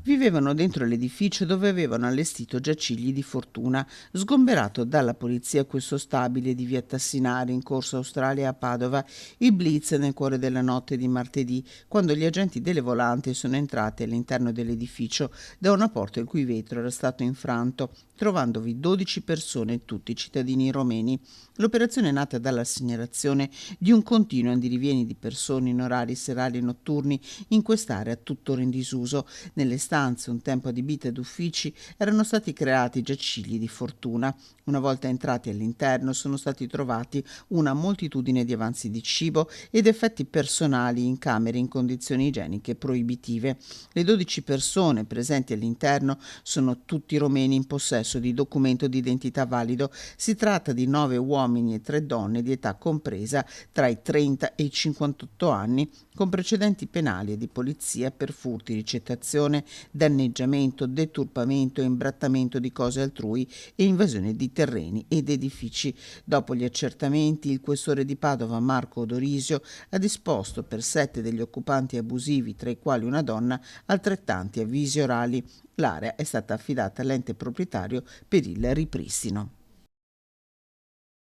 Vivevano dentro l'edificio dove avevano allestito giacigli di fortuna. Sgomberato dalla polizia questo stabile di via Tassinari in corso Australia a Padova, il blitz nel cuore della notte di martedì, quando gli agenti delle volanti sono entrati all'interno dell'edificio da una porta il cui vetro era stato infranto, trovandovi 12 persone, tutti cittadini romeni. L'operazione è nata dalla segnalazione di un continuo andirivieni di persone in orari serali e notturni in quest'area tuttora in disuso. Nelle stanze, un tempo adibite ad uffici, erano stati creati giacigli di fortuna. Una volta entrati all'interno sono stati trovati una moltitudine di avanzi di cibo ed effetti personali in camere in condizioni igieniche proibitive. Le 12 persone presenti all'interno sono tutti romeni in possesso di documento di identità valido. Si tratta di 9 uomini e 3 donne di età compresa tra i 30 e i 58 anni, con precedenti penali e di polizia per furti, ricettazione, danneggiamento, deturpamento e imbrattamento di cose altrui e invasione di terreni ed edifici. Dopo gli accertamenti, il questore di Padova, Marco Odorisio, ha disposto per 7 degli occupanti abusivi, tra i quali una donna, altrettanti avvisi orali. L'area è stata affidata all'ente proprietario per il ripristino.